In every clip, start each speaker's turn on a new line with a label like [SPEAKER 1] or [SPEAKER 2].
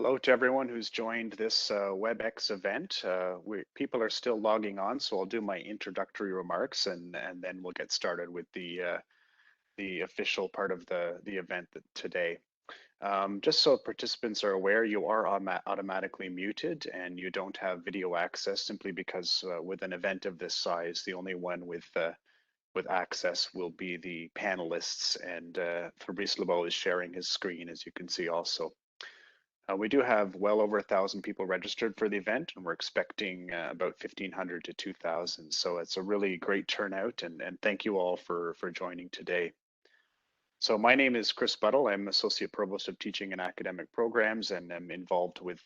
[SPEAKER 1] Hello to everyone who's joined this WebEx event. People are still logging on, so I'll do my introductory remarks and then we'll get started with the official part of the event today. Just so participants are aware, you are automatically muted and you don't have video access simply because with an event of this size, the only one with access will be the panelists, and Fabrice Labeau is sharing his screen, as you can see also. We do have well over 1,000 people registered for the event, and we're expecting about 1,500 to 2,000. So it's a really great turnout, and thank you all for joining today. So my name is Chris Buddle. I'm Associate Provost of Teaching and Academic Programs, and I'm involved with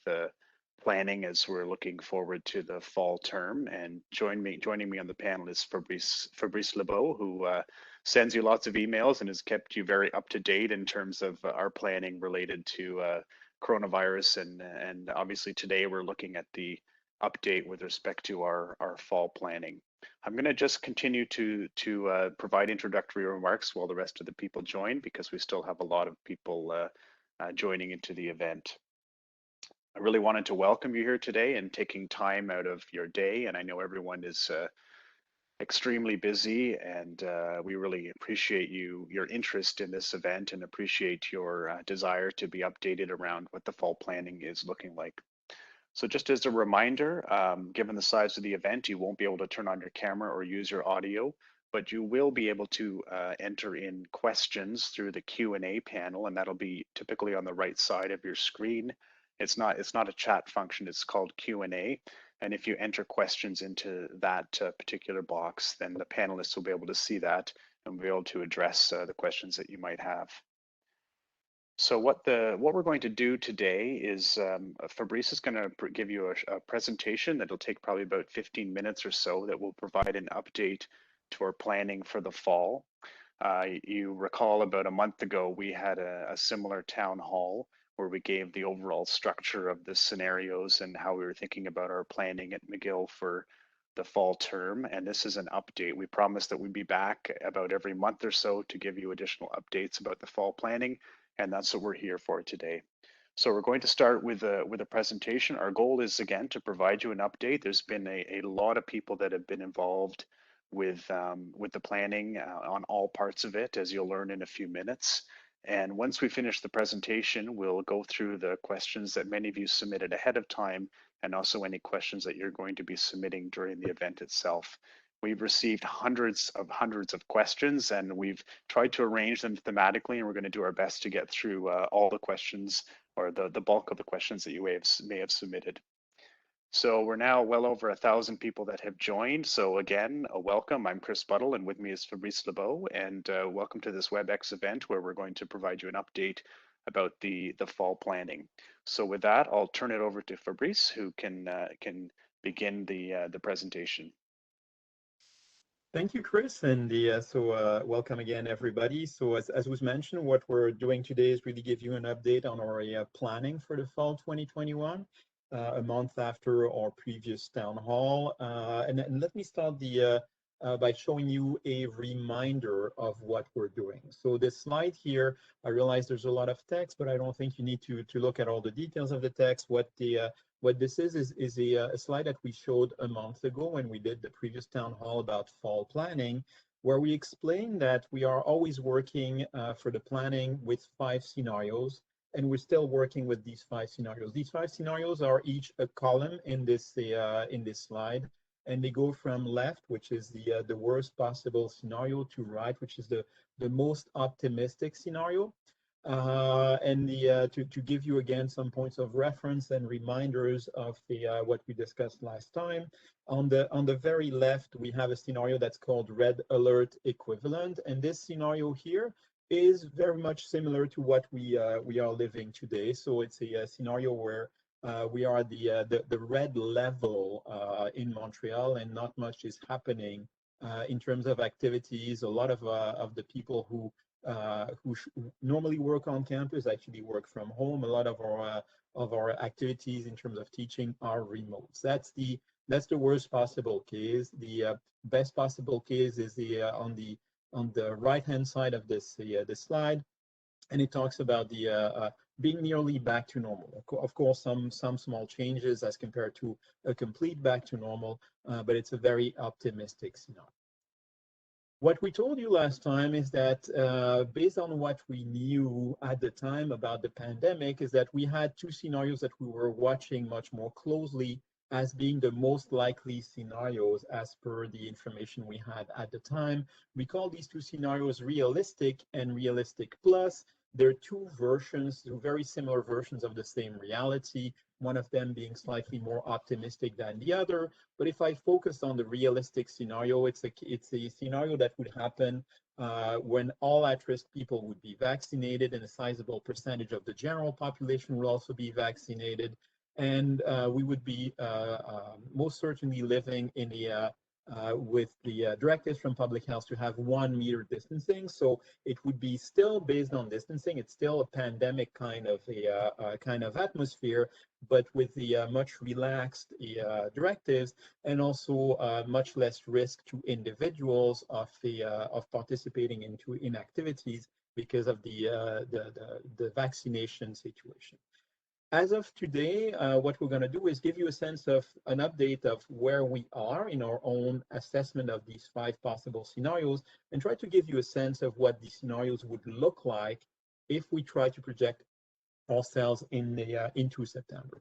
[SPEAKER 1] planning as we're looking forward to the fall term. And joining me on the panel is Fabrice Labeau, who sends you lots of emails and has kept you very up to date in terms of our planning related to coronavirus, and obviously today we're looking at the update with respect to our fall planning. I'm going to just continue to provide introductory remarks while the rest of the people join, because we still have a lot of people joining into the event. I really wanted to welcome you here today and taking time out of your day, and I know everyone is extremely busy, and we really appreciate your interest in this event and appreciate your desire to be updated around what the fall planning is looking like. So just as a reminder, given the size of the event, you won't be able to turn on your camera or use your audio, but you will be able to enter in questions through the Q&A panel, and that'll be typically on the right side of your screen. It's not a chat function, it's called Q&A. And if you enter questions into that particular box, then the panelists will be able to see that and be able to address the questions that you might have. So what we're going to do today is Fabrice is going to give you a presentation that'll take probably about 15 minutes or so that will provide an update to our planning for the fall. You recall about a month ago we had a similar town hall where we gave the overall structure of the scenarios and how we were thinking about our planning at McGill for the fall term. And this is an update. We promised that we'd be back about every month or so to give you additional updates about the fall planning, and that's what we're here for today. So we're going to start with a presentation. Our goal is, again, to provide you an update. There's been a lot of people that have been involved with the planning on all parts of it, as you'll learn in a few minutes. And once we finish the presentation, we'll go through the questions that many of you submitted ahead of time, and also any questions that you're going to be submitting during the event itself. We've received hundreds of questions, and we've tried to arrange them thematically, and we're going to do our best to get through all the questions, or the bulk of the questions that you may have submitted. So we're now well over 1,000 people that have joined. So again, welcome. I'm Chris Buddle, and with me is Fabrice Labeau, and welcome to this WebEx event where we're going to provide you an update about the fall planning. So with that, I'll turn it over to Fabrice, who can begin the presentation.
[SPEAKER 2] Thank you, Chris, and welcome again, everybody. So as was mentioned, what we're doing today is really give you an update on our planning for the fall 2021. A month after our previous town hall. And let me start by showing you a reminder of what we're doing. So this slide here, I realize there's a lot of text, but I don't think you need to look at all the details of the text. What this is a slide that we showed a month ago when we did the previous town hall about fall planning, where we explained that we are always working for the planning with 5 scenarios. And we're still working with these 5 scenarios. These 5 scenarios are each a column in this slide, and they go from left, which is the worst possible scenario, to right, which is the most optimistic scenario. To give you again some points of reference and reminders of what we discussed last time. On the very left, we have a scenario that's called red alert equivalent, and this scenario here is very much similar to what we are living today. So it's a scenario where we are the red level in Montreal, and not much is happening in terms of activities. A lot of the people who normally work on campus actually work from home. A lot of our activities in terms of teaching are remote. So that's the worst possible case. The best possible case is on the right-hand side of this slide, and it talks about the being nearly back to normal. Of course, some small changes as compared to a complete back to normal, but it's a very optimistic scenario. What we told you last time is that based on what we knew at the time about the pandemic is that we had two scenarios that we were watching much more closely as being the most likely scenarios as per the information we had at the time. We call these two scenarios realistic and realistic plus. They're two versions, two very similar versions of the same reality, one of them being slightly more optimistic than the other. But if I focus on the realistic scenario, it's a scenario that would happen when all at-risk people would be vaccinated and a sizable percentage of the general population will also be vaccinated. And we would be most certainly living in the with the directives from public health to have 1 meter distancing. So it would be still based on distancing. It's still a pandemic kind of atmosphere, but with the much relaxed directives and also much less risk to individuals of participating in activities because of the vaccination situation. As of today, what we're going to do is give you a sense of an update of where we are in our own assessment of these 5 possible scenarios and try to give you a sense of what these scenarios would look like if we try to project ourselves into September.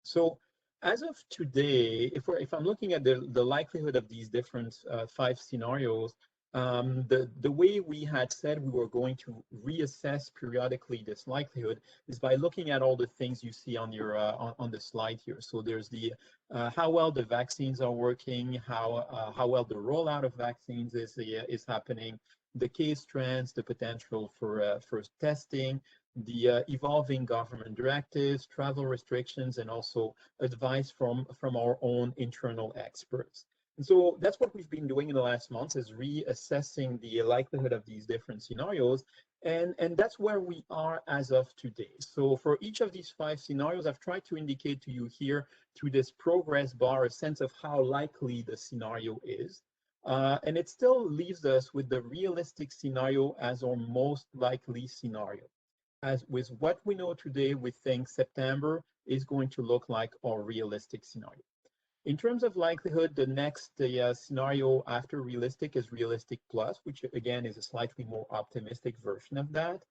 [SPEAKER 2] So as of today, if I'm looking at the likelihood of these different 5 scenarios, the way we had said we were going to reassess periodically this likelihood is by looking at all the things you see on your on the slide here. So there's the how well the vaccines are working, how well the rollout of vaccines is happening, the case trends, the potential for testing, the evolving government directives, travel restrictions, and also advice from our own internal experts. And so that's what we've been doing in the last months, is reassessing the likelihood of these different scenarios. And that's where we are as of today. So for each of these 5 scenarios, I've tried to indicate to you here through this progress bar a sense of how likely the scenario is. And it still leaves us with the realistic scenario as our most likely scenario. As with what we know today, we think September is going to look like our realistic scenario. In terms of likelihood, the next scenario after realistic is realistic plus, which again is a slightly more optimistic version of that.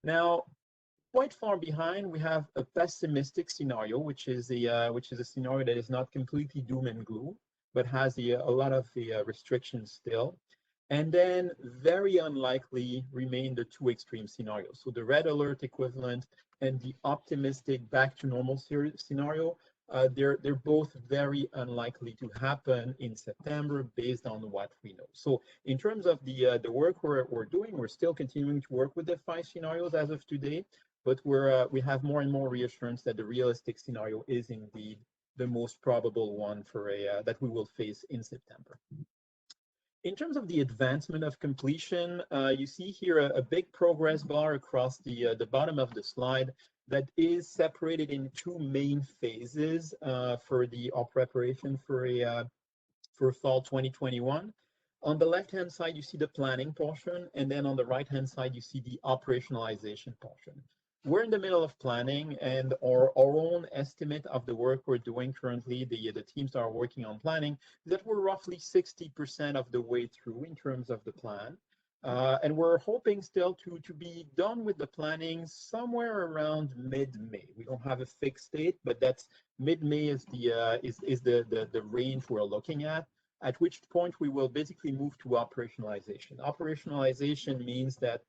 [SPEAKER 2] Now, quite far behind, we have a pessimistic scenario, which is a scenario that is not completely doom and gloom, but has a lot of restrictions still. And then very unlikely remain the 2 extreme scenarios. So the red alert equivalent and the optimistic back to normal scenario, they're both very unlikely to happen in September based on what we know. So in terms of the work we're doing, we're still continuing to work with the 5 scenarios as of today, but we have more and more reassurance that the realistic scenario is indeed the most probable one for that we will face in September. In terms of the advancement of completion, you see here a big progress bar across the bottom of the slide that is separated in 2 main phases for our preparation for fall 2021. On the left-hand side, you see the planning portion, and then on the right-hand side, you see the operationalization portion. We're in the middle of planning, and our own estimate of the work we're doing currently, the teams that are working on planning, is that we're roughly 60% of the way through in terms of the plan. And we're hoping still to be done with the planning somewhere around mid-May. We don't have a fixed date, but that's mid-May is the range we're looking at which point we will basically move to operationalization. Operationalization means that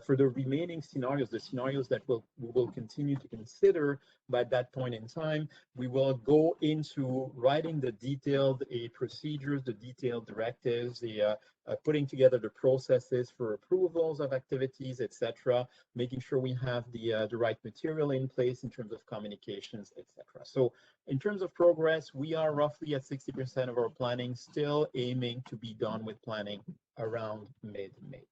[SPEAKER 2] for the remaining scenarios, the scenarios that we will continue to consider by that point in time, we will go into writing the detailed procedures, the detailed directives, the putting together the processes for approvals of activities, etc., making sure we have the right material in place in terms of communications, etc. So in terms of progress, we are roughly at 60% of our planning, still aiming to be done with planning around mid-May.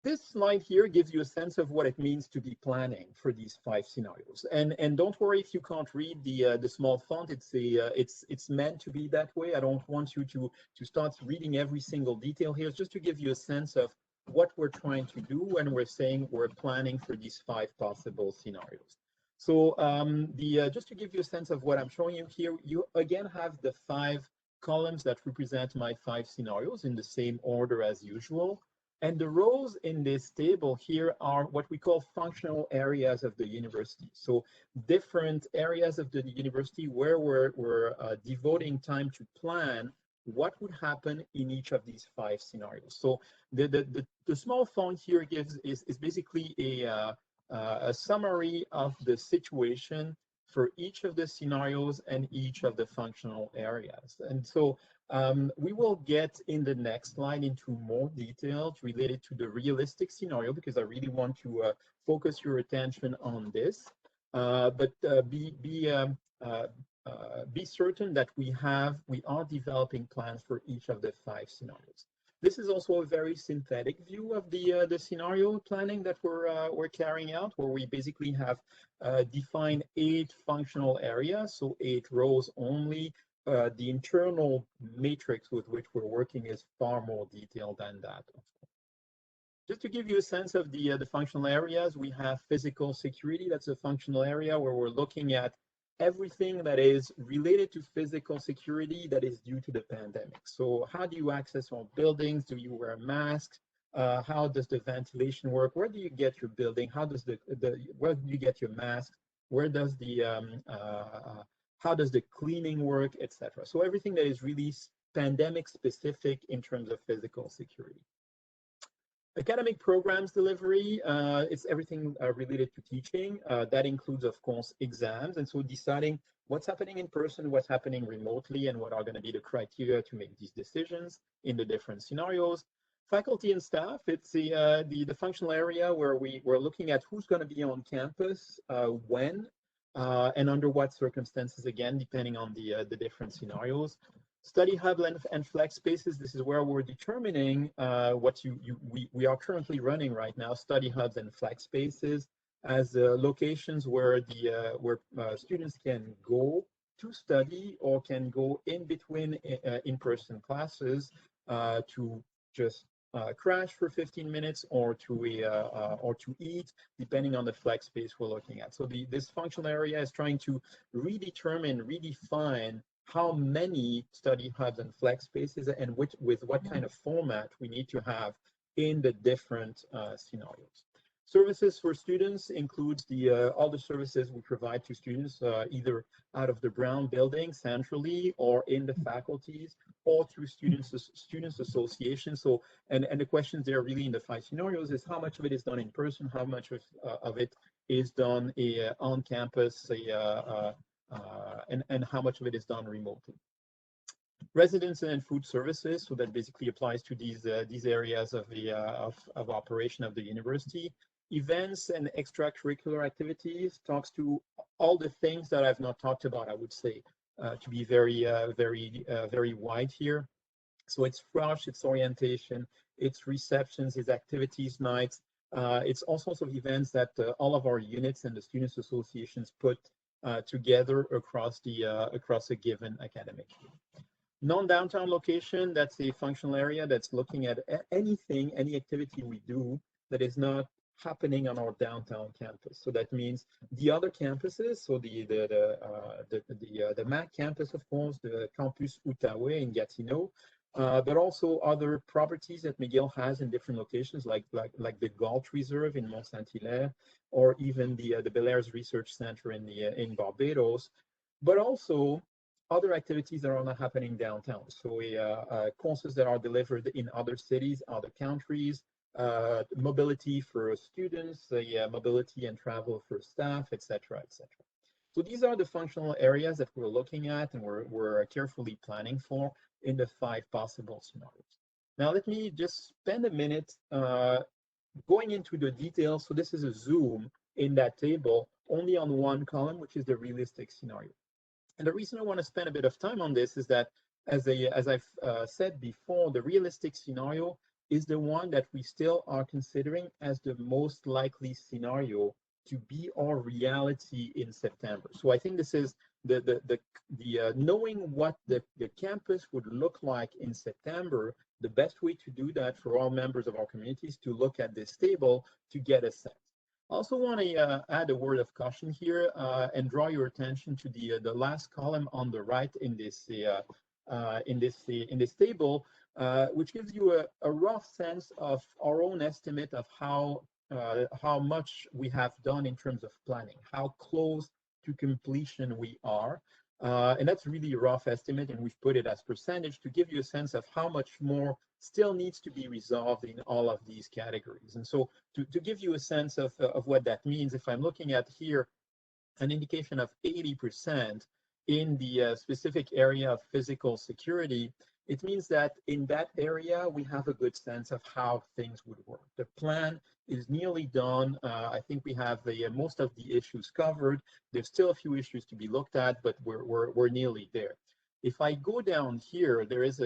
[SPEAKER 2] This slide here gives you a sense of what it means to be planning for these 5 scenarios. And don't worry if you can't read the small font. It's meant to be that way. I don't want you to start reading every single detail here. It's just to give you a sense of what we're trying to do when we're saying we're planning for these 5 possible scenarios. So just to give you a sense of what I'm showing you here, you again have the 5 columns that represent my 5 scenarios in the same order as usual. And the rows in this table here are what we call functional areas of the university. So different areas of the university where we're devoting time to plan what would happen in each of these 5 scenarios. So the small font here is basically a summary of the situation for each of the scenarios and each of the functional areas. And so we will get in the next slide into more details related to the realistic scenario, because I really want to focus your attention on this. But be certain that we are developing plans for each of the 5 scenarios. This is also a very synthetic view of the scenario planning that we're carrying out, where we basically have defined 8 functional areas, so 8 rows only. The internal matrix with which we're working is far more detailed than that. Just to give you a sense of the functional areas, we have physical security. That's a functional area where we're looking at everything that is related to physical security that is due to the pandemic. So how do you access our buildings? Do you wear masks? How does the ventilation work? Where do you get your building? How does where do you get your mask? Where does how does the cleaning work, etc.? So everything that is really pandemic specific in terms of physical security. Academic programs delivery, it's everything related to teaching. That includes, of course, exams. And so deciding what's happening in person, what's happening remotely, and what are going to be the criteria to make these decisions in the different scenarios. Faculty and staff, it's the functional area where we're looking at who's going to be on campus, when, and under what circumstances, again, depending on the different scenarios. Study hub and flex spaces, this is where we're determining what we are currently running right now, study hubs and flex spaces as locations where students can go to study or can go in between in-person classes to just crash for 15 minutes or to eat, depending on the flex space we're looking at. So this functional area is trying to redefine how many study hubs and flex spaces and with what kind of format we need to have in the different scenarios. Services for students includes all the services we provide to students, either out of the Brown building centrally or in the faculties or through students associations. So, and the questions there really in the 5 scenarios is how much of it is done in person, how much of it is done on campus, and how much of it is done remotely. Residence and food services, so that basically applies to these areas of operation of the university. Events and extracurricular activities talks to all the things that I've not talked about, I would say, to be very wide here. So it's rush, it's orientation, it's receptions, it's activities nights. It's all sorts of events that all of our units and the students associations put together across a given academic year. Non-downtown location, that's a functional area that's looking at anything, any activity we do that is not happening on our downtown campus. So that means the other campuses, so the MAC campus, of course, the campus Outaouais in Gatineau, but also other properties that McGill has in different locations, like the Galt Reserve in Mont-Saint-Hilaire, or even the Bel Air's Research Center in Barbados, but also other activities that are not happening downtown. So courses that are delivered in other cities, other countries, mobility for students, mobility and travel for staff, etc., etc. So these are the functional areas that we're looking at and we're carefully planning for in the 5 possible scenarios. Now let me just spend a minute going into the details. So this is a zoom in that table only on one column, which is the realistic scenario. And the reason I want to spend a bit of time on this is that, as I've said before, the realistic scenario is the one that we still are considering as the most likely scenario to be our reality in September. So I think this is the knowing what the campus would look like in September The best way to do that for all members of our community is to look at this table to get a sense. I also want to add a word of caution here and draw your attention to the last column on the right in this table, which gives you a rough sense of our own estimate of how much we have done in terms of planning, how close to completion we are. And that's really a rough estimate, and we've put it as percentage to give you a sense of how much more still needs to be resolved in all of these categories. And so to give you a sense of what that means, if I'm looking at here an indication of 80% in the specific area of physical security, it means that in that area, we have a good sense of how things would work. The plan is nearly done. I think we have most of the issues covered. There's still a few issues to be looked at, but we're nearly there. If I go down here, there is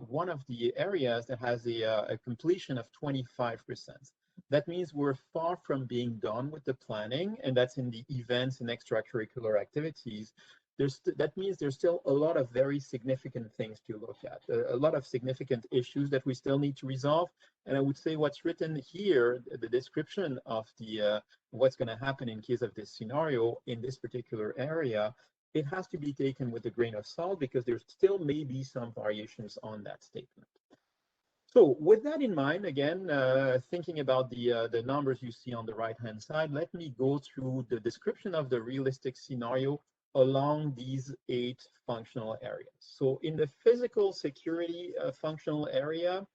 [SPEAKER 2] one of the areas that has a completion of 25%. That means we're far from being done with the planning, and that's in the events and extracurricular activities. That means there's still a lot of very significant things to look at, a lot of significant issues that we still need to resolve. And I would say what's written here, the description of what's going to happen in case of this scenario in this particular area, it has to be taken with a grain of salt because there still may be some variations on that statement. So with that in mind, again, thinking about the numbers you see on the right-hand side, let me go through the description of the realistic scenario along these 8 functional areas. So in the physical security functional area,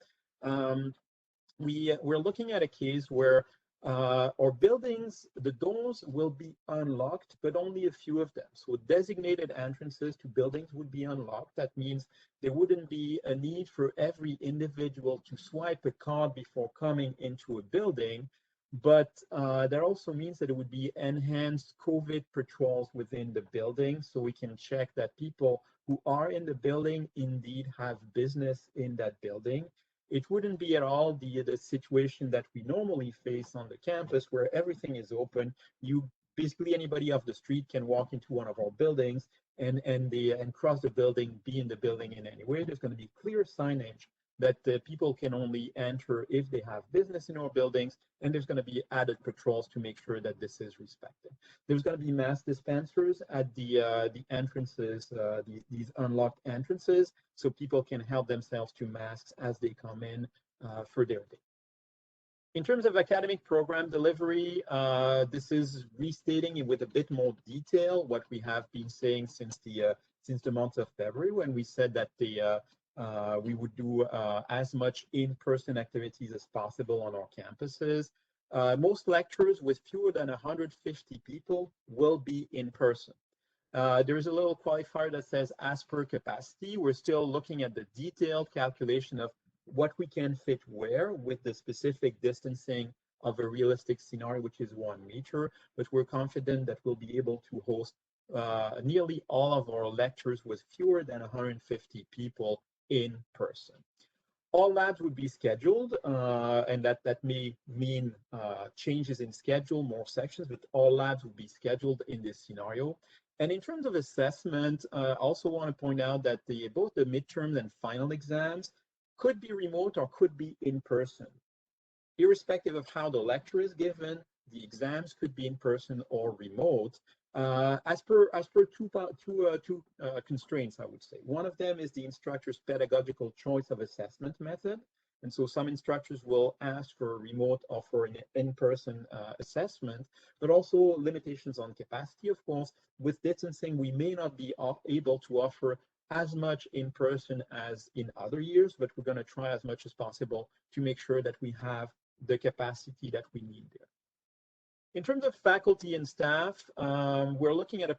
[SPEAKER 2] we're looking at a case where our buildings, the doors will be unlocked, but only a few of them. So designated entrances to buildings would be unlocked. That means there wouldn't be a need for every individual to swipe a card before coming into a building. But that also means that it would be enhanced COVID patrols within the building, so we can check that people who are in the building indeed have business in that building. It wouldn't be at all the situation that we normally face on the campus where everything is open. Basically anybody off the street can walk into one of our buildings and cross the building, be in the building in any way. There's going to be clear signage that people can only enter if they have business in our buildings, and there's going to be added patrols to make sure that this is respected. There's going to be mask dispensers at the entrances, these unlocked entrances, so people can help themselves to masks as they come in for their day. In terms of academic program delivery, this is restating it with a bit more detail what we have been saying since the month of February, when we said that we would do as much in-person activities as possible on our campuses. Most lectures with fewer than 150 people will be in person. There is a little qualifier that says as per capacity. We're still looking at the detailed calculation of what we can fit where with the specific distancing of a realistic scenario, which is 1 meter, but we're confident that we'll be able to host nearly all of our lectures with fewer than 150 people in person. All labs would be scheduled, and that may mean changes in schedule, more sections, but all labs would be scheduled in this scenario. And in terms of assessment, I also want to point out that both the midterms and final exams could be remote or could be in person. Irrespective of how the lecture is given, the exams could be in person or remote. As per two constraints, I would say. One of them is the instructor's pedagogical choice of assessment method. And so some instructors will ask for a remote or for an in-person assessment, but also limitations on capacity, of course. With distancing, we may not be able to offer as much in person as in other years, but we're going to try as much as possible to make sure that we have the capacity that we need there. In terms of faculty and staff, we're looking at a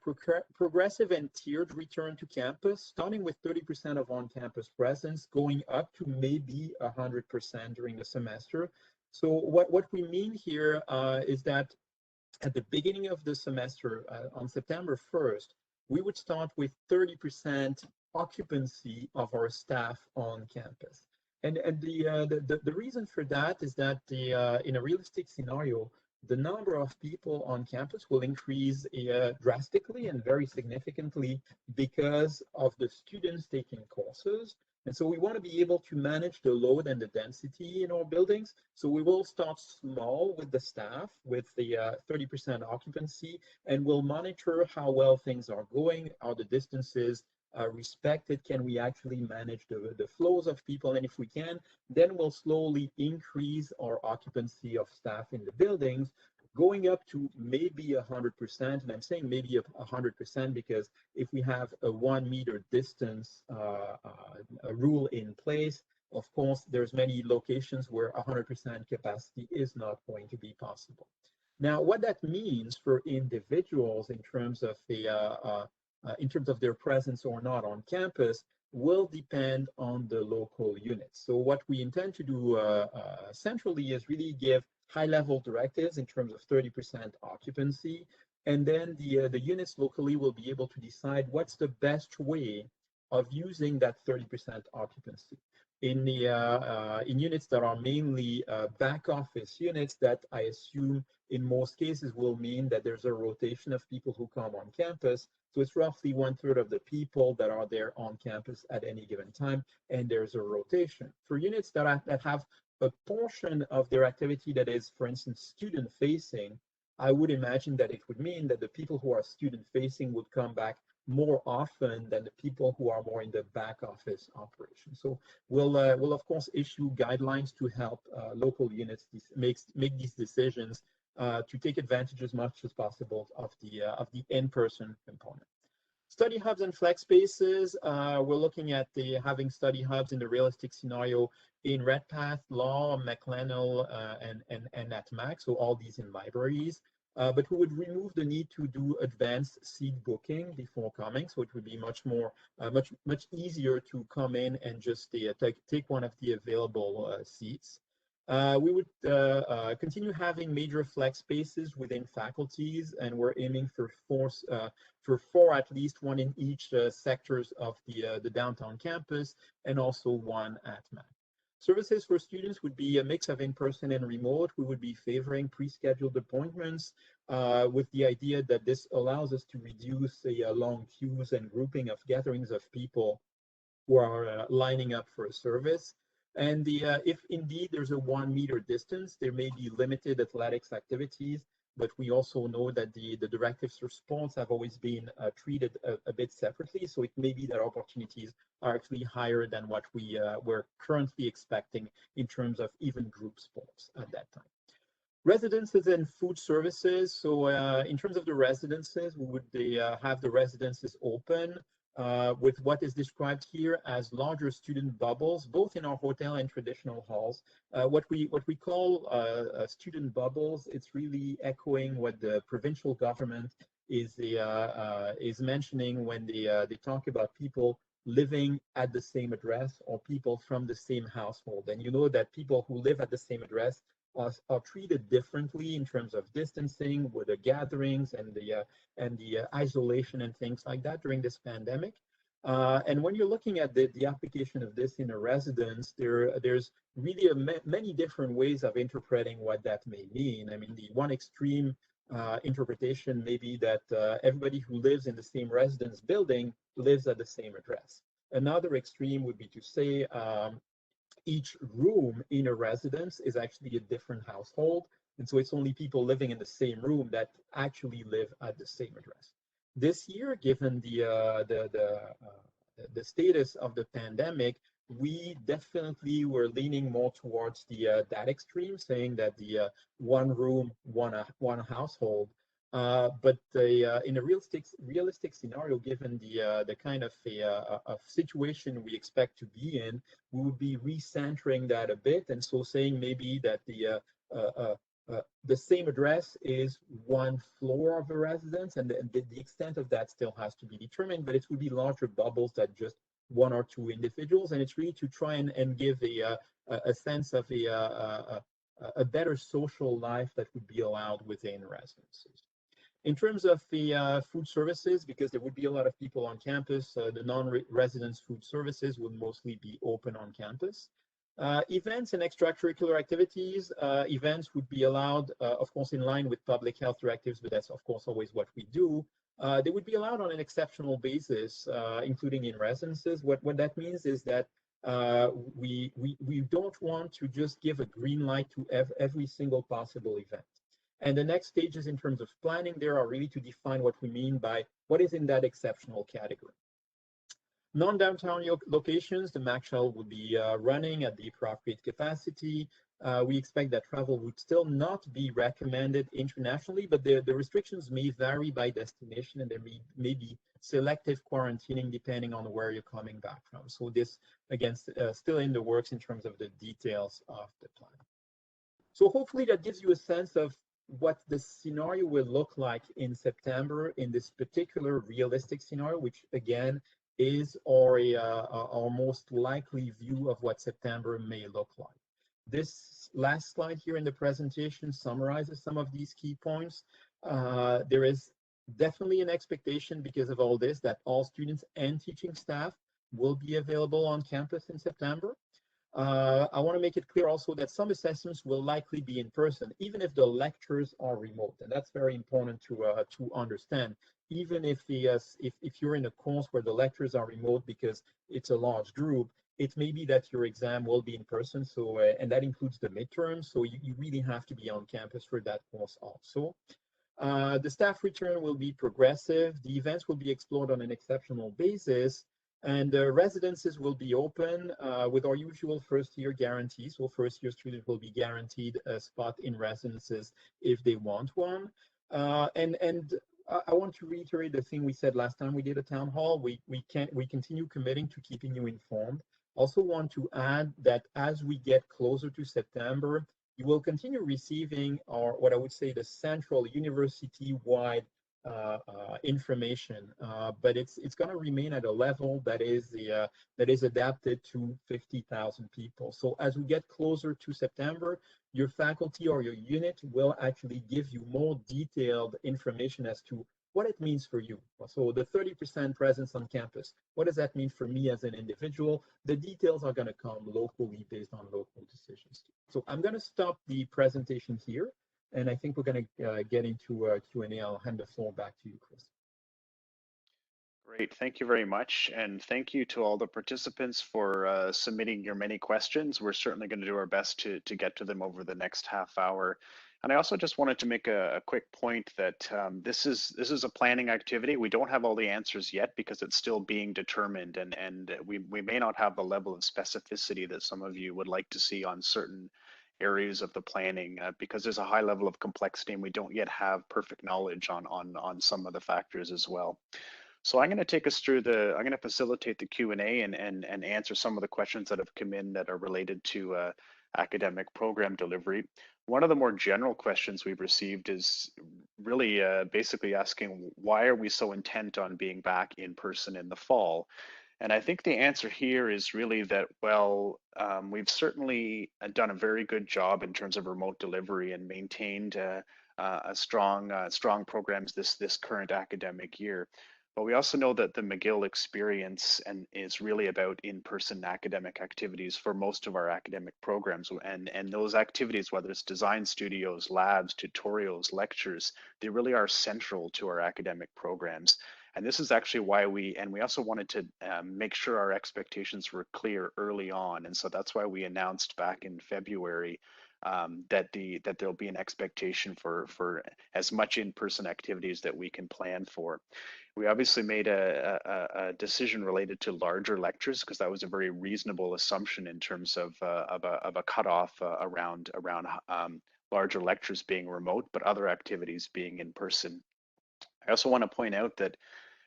[SPEAKER 2] progressive and tiered return to campus, starting with 30% of on-campus presence, going up to maybe 100% during the semester. So what we mean here is that at the beginning of the semester, on September 1st, we would start with 30% occupancy of our staff on campus. And the reason for that is that in a realistic scenario, the number of people on campus will increase drastically and very significantly because of the students taking courses, And so we want to be able to manage the load and the density in our buildings. So we will start small with the staff, with the 30% occupancy, and we'll monitor how well things are going, are the distances respected, can we actually manage the flows of people, and if we can, then we'll slowly increase our occupancy of staff in the buildings, going up to maybe 100%. And I'm saying maybe 100% because if we have a 1 meter distance rule in place, of course, there's many locations where 100% capacity is not going to be possible. Now, what that means for individuals in terms of their presence or not on campus will depend on the local units. So what we intend to do centrally is really give high-level directives in terms of 30% occupancy, and then the units locally will be able to decide what's the best way of using that 30% occupancy. In units that are mainly back office units, that I assume in most cases will mean that there's a rotation of people who come on campus. So it's roughly 1/3 of the people that are there on campus at any given time, and there's a rotation. For units that have a portion of their activity that is, for instance, student facing, I would imagine that it would mean that the people who are student facing would come back more often than the people who are more in the back office operation. So we'll of course issue guidelines to help local units make these decisions to take advantage as much as possible of the in-person component. Study hubs and flex spaces. We're looking at having study hubs in the realistic scenario in Redpath, Law, McLennell, and at Mac. So all these in libraries. But we would remove the need to do advanced seat booking before coming. So it would be much easier to come in and just take one of the available seats. We would continue having major flex spaces within faculties, and we're aiming for four at least, one in each sectors of the downtown campus, and also one at Mac. Services for students would be a mix of in-person and remote. We would be favoring pre-scheduled appointments with the idea that this allows us to reduce the long queues and grouping of gatherings of people who are lining up for a service. And if indeed there's a 1 meter distance, there may be limited athletics activities, but we also know that the directives for sports have always been treated a bit separately. So it may be that opportunities are actually higher than what we're currently expecting in terms of even group sports at that time. Residences and food services. So in terms of the residences, we would have the residences open with what is described here as larger student bubbles, both in our hotel and traditional halls. What we call student bubbles, it's really echoing what the provincial government is mentioning when they talk about people living at the same address or people from the same household. And you know that people who live at the same address are treated differently in terms of distancing with the gatherings and the isolation and things like that during this pandemic. And when you're looking at the application of this in a residence, there's really many different ways of interpreting what that may mean. I mean, the one extreme interpretation may be that everybody who lives in the same residence building lives at the same address. Another extreme would be to say each room in a residence is actually a different household. And so it's only people living in the same room that actually live at the same address. This year, given the status of the pandemic, we definitely were leaning more towards that extreme, saying that the one room, one household. But in a realistic scenario, given the kind of situation we expect to be in, we would be recentering that a bit, and so saying maybe that the same address is one floor of a residence, and the extent of that still has to be determined, but it would be larger bubbles than just one or two individuals, and it's really to try and give a sense of a better social life that would be allowed within residences. In terms of the food services, because there would be a lot of people on campus, the non-residence food services would mostly be open on campus. Events and extracurricular activities, events would be allowed, of course, in line with public health directives, but that's, of course, always what we do. They would be allowed on an exceptional basis, including in residences. What that means is that we don't want to just give a green light to every single possible event. And the next stages in terms of planning there are really to define what we mean by what is in that exceptional category. Non-downtown locations, the McGill will be running at the appropriate capacity. We expect that travel would still not be recommended internationally, but the restrictions may vary by destination, and there may be selective quarantining depending on where you're coming back from. So this, again, still in the works in terms of the details of the plan. So hopefully that gives you a sense of what the scenario will look like in September in this particular realistic scenario, which again is our most likely view of what September may look like. This last slide here in the presentation summarizes some of these key points. There is definitely an expectation because of all this that all students and teaching staff will be available on campus in September. I want to make it clear also that some assessments will likely be in person, even if the lectures are remote, and that's very important to understand. Even if you're in a course where the lectures are remote because it's a large group, it may be that your exam will be in person. So and that includes the midterm. So you really have to be on campus for that course also. The staff return will be progressive. The events will be explored on an exceptional basis. And residences will be open with our usual first-year guarantees. So first-year students will be guaranteed a spot in residences if they want one. And I want to reiterate the thing we said last time we did a town hall. We continue committing to keeping you informed. Also want to add that as we get closer to September, you will continue receiving what I would say the central university-wide information, but it's going to remain at a level that is adapted to 50,000 people. So as we get closer to September, your faculty or your unit will actually give you more detailed information as to what it means for you. So the 30% presence on campus, what does that mean for me as an individual? The details are going to come locally based on local decisions. So I'm going to stop the presentation here. And I think we're going to get into Q&A. I'll hand the floor back to you, Chris.
[SPEAKER 1] Great, thank you very much. And thank you to all the participants for submitting your many questions. We're certainly going to do our best to get to them over the next half hour. And I also just wanted to make a quick point that this is a planning activity. We don't have all the answers yet because it's still being determined, and we may not have the level of specificity that some of you would like to see on certain areas of the planning because there's a high level of complexity and we don't yet have perfect knowledge on some of the factors as well. So I'm going to take us through I'm going to facilitate the Q&A and answer some of the questions that have come in that are related to academic program delivery. One of the more general questions we've received is really basically asking, why are we so intent on being back in person in the fall? And I think the answer here is really that, well, we've certainly done a very good job in terms of remote delivery and maintained strong programs this current academic year. But we also know that the McGill experience is really about in-person academic activities for most of our academic programs. And those activities, whether it's design studios, labs, tutorials, lectures, they really are central to our academic programs. And this is actually why we also wanted to make sure our expectations were clear early on. And so that's why we announced back in February that there'll be an expectation for as much in-person activities that we can plan for. We obviously made a decision related to larger lectures because that was a very reasonable assumption in terms of a cutoff around larger lectures being remote, but other activities being in person. I also want to point out that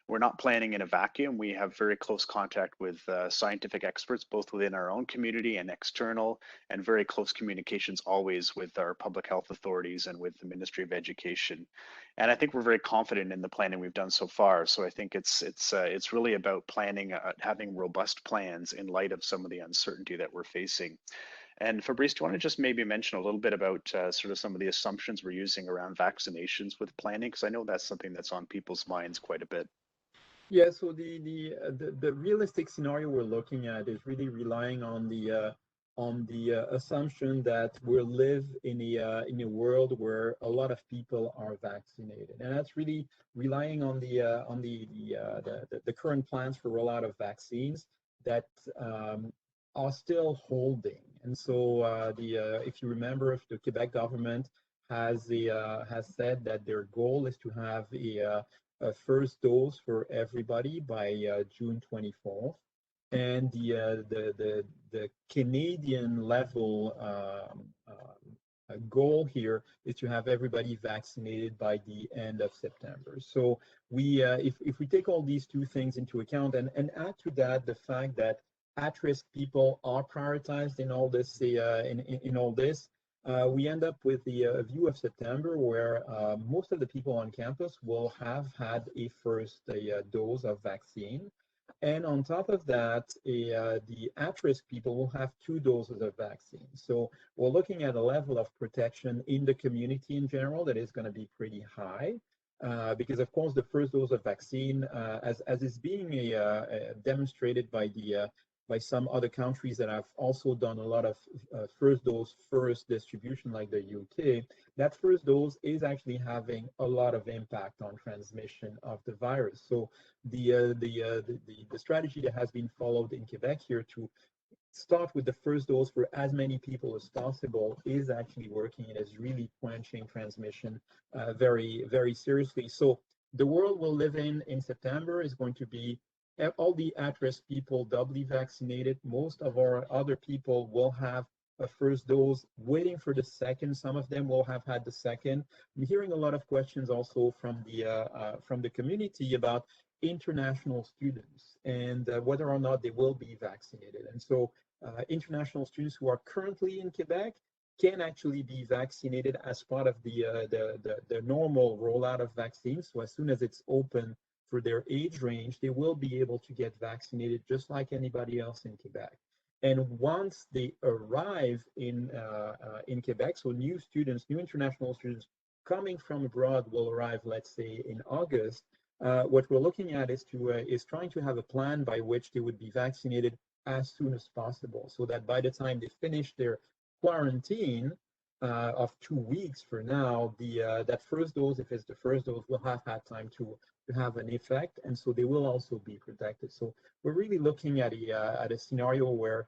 [SPEAKER 1] we're not planning in a vacuum. We have very close contact with scientific experts, both within our own community and external, and very close communications always with our public health authorities and with the Ministry of Education. And I think we're very confident in the planning we've done so far. So I think it's really about planning, having robust plans in light of some of the uncertainty that we're facing. And Fabrice, do you want to just maybe mention a little bit about sort of some of the assumptions we're using around vaccinations with planning? Because I know that's something that's on people's minds quite a bit.
[SPEAKER 2] Yeah, so the realistic scenario we're looking at is really relying on the assumption that we'll live in a world where a lot of people are vaccinated, and that's really relying on the current plans for rollout of vaccines that are still holding. And so if you remember, if the Quebec government has said that their goal is to have a first dose for everybody by June 24th, and the Canadian level goal here is to have everybody vaccinated by the end of September. So if we take all these two things into account and add to that the fact that at-risk people are prioritized in all this, we end up with the view of September where most of the people on campus will have had a first dose of vaccine. And on top of that, the at-risk people will have 2 doses of vaccine. So we're looking at a level of protection in the community in general that is going to be pretty high. Because of course the first dose of vaccine, as is being demonstrated by some other countries that have also done a lot of first dose first distribution, like the UK, that first dose is actually having a lot of impact on transmission of the virus. So the strategy that has been followed in Quebec here to start with the first dose for as many people as possible is actually working. It is really quenching transmission very, very seriously. So the world we'll live in September is going to be all the at-risk people doubly vaccinated. Most of our other people will have a first dose, waiting for the second. Some of them will have had the second. I'm hearing a lot of questions also from the community about international students and whether or not they will be vaccinated. And so international students who are currently in Quebec can actually be vaccinated as part of the normal rollout of vaccines. So as soon as it's open for their age range, they will be able to get vaccinated just like anybody else in Quebec. And once they arrive in Quebec, so new international students coming from abroad will arrive, let's say, in August. What we're looking at is trying to have a plan by which they would be vaccinated as soon as possible, so that by the time they finish their quarantine of 2 weeks for now, that first dose, if it's the first dose, will have had time to have an effect, and so they will also be protected. So we're really looking at a scenario where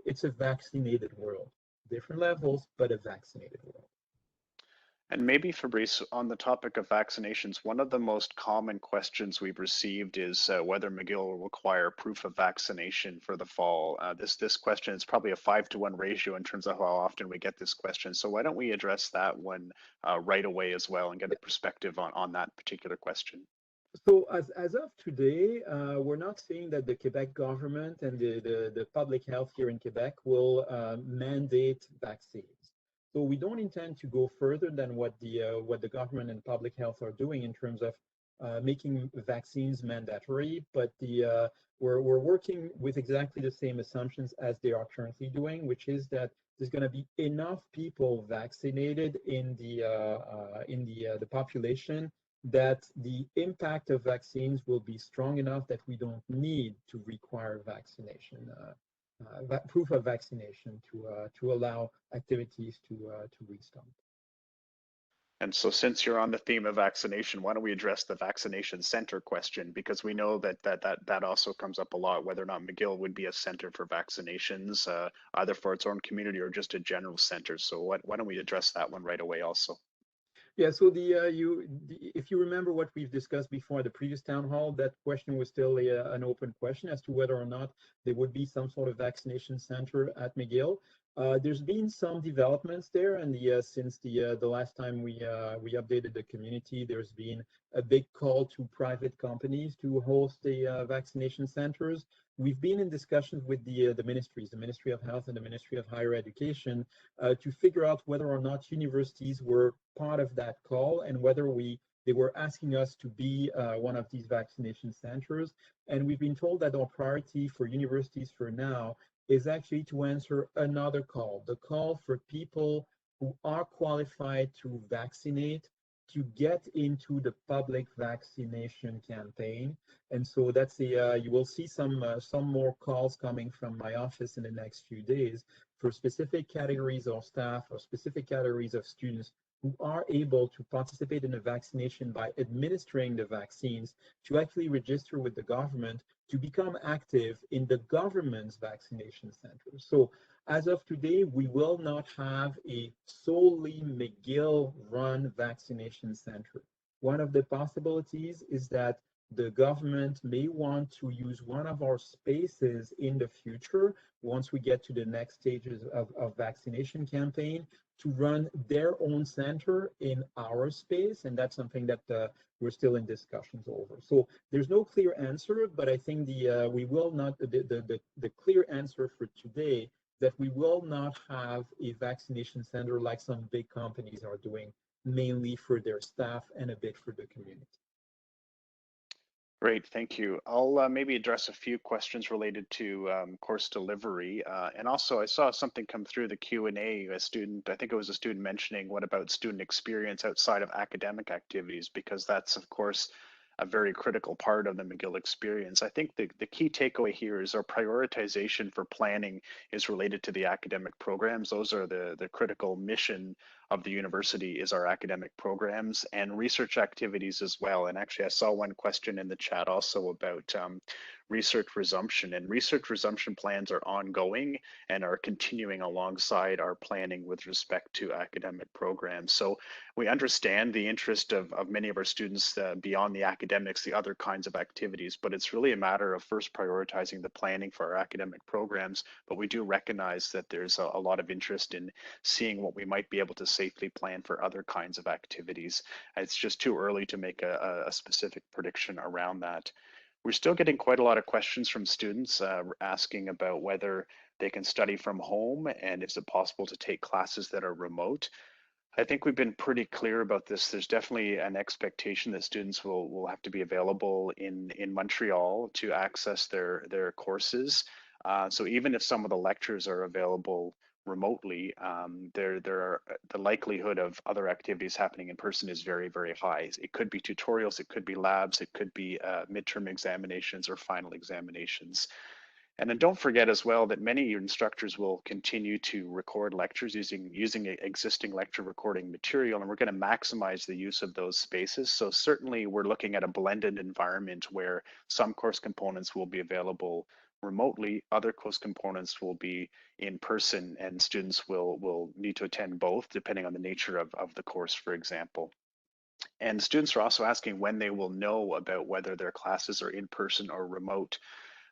[SPEAKER 2] it's a vaccinated world, different levels, but a vaccinated world.
[SPEAKER 1] And maybe, Fabrice, on the topic of vaccinations, one of the most common questions we've received is whether McGill will require proof of vaccination for the fall. This question is probably a 5-to-1 ratio in terms of how often we get this question. So why don't we address that one right away as well and get a perspective on that particular question?
[SPEAKER 2] So as of today, we're not saying that the Quebec government and the public health here in Quebec will mandate vaccines. So we don't intend to go further than what the government and public health are doing in terms of making vaccines mandatory. But we're working with exactly the same assumptions as they are currently doing, which is that there's going to be enough people vaccinated in the population that the impact of vaccines will be strong enough that we don't need to require vaccination, proof of vaccination to allow activities to restart.
[SPEAKER 1] And so since you're on the theme of vaccination, why don't we address the vaccination center question? Because we know that also comes up a lot, whether or not McGill would be a center for vaccinations, either for its own community or just a general center. So why don't we address that one right away also?
[SPEAKER 2] Yeah, so if you remember what we've discussed before the previous town hall, that question was still an open question as to whether or not there would be some sort of vaccination center at McGill. There's been some developments there, and since the last time we updated the community, there's been a big call to private companies to host the vaccination centers. We've been in discussions with the ministries, the Ministry of Health and the Ministry of Higher Education, to figure out whether or not universities were part of that call and whether they were asking us to be one of these vaccination centers. And we've been told that our priority for universities for now is actually to answer another call, the call for people who are qualified to vaccinate to get into the public vaccination campaign. And so that's you will see some more calls coming from my office in the next few days for specific categories of staff or specific categories of students who are able to participate in a vaccination by administering the vaccines to actually register with the government to become active in the government's vaccination center. So as of today, we will not have a solely McGill run vaccination center. One of the possibilities is that the government may want to use one of our spaces in the future, once we get to the next stages of vaccination campaign, to run their own center in our space. And that's something that we're still in discussions over. So there's no clear answer, but I think we will not, the clear answer for today that we will not have a vaccination center like some big companies are doing, mainly for their staff and a bit for the community.
[SPEAKER 1] Great, thank you. I'll maybe address a few questions related to course delivery. And also I saw something come through the Q&A, a student, I think it was a student mentioning, what about student experience outside of academic activities? Because that's of course a very critical part of the McGill experience. I think the key takeaway here is our prioritization for planning is related to the academic programs. Those are the critical mission of the university is our academic programs and research activities as well. And actually I saw one question in the chat also about research resumption, and research resumption plans are ongoing and are continuing alongside our planning with respect to academic programs. So we understand the interest of many of our students beyond the academics, the other kinds of activities, but it's really a matter of first prioritizing the planning for our academic programs. But we do recognize that there's a lot of interest in seeing what we might be able to safely plan for other kinds of activities. It's just too early to make a specific prediction around that. We're still getting quite a lot of questions from students asking about whether they can study from home and is it possible to take classes that are remote. I think we've been pretty clear about this. There's definitely an expectation that students will have to be available in Montreal to access their courses. So even if some of the lectures are available remotely, the likelihood of other activities happening in person is very, very high. It could be tutorials, it could be labs, it could be midterm examinations or final examinations. And then don't forget as well that many instructors will continue to record lectures using existing lecture recording material, and we're going to maximize the use of those spaces. So certainly we're looking at a blended environment where some course components will be available remotely, other course components will be in person, and students will need to attend both depending on the nature of the course, for example. And students are also asking when they will know about whether their classes are in person or remote.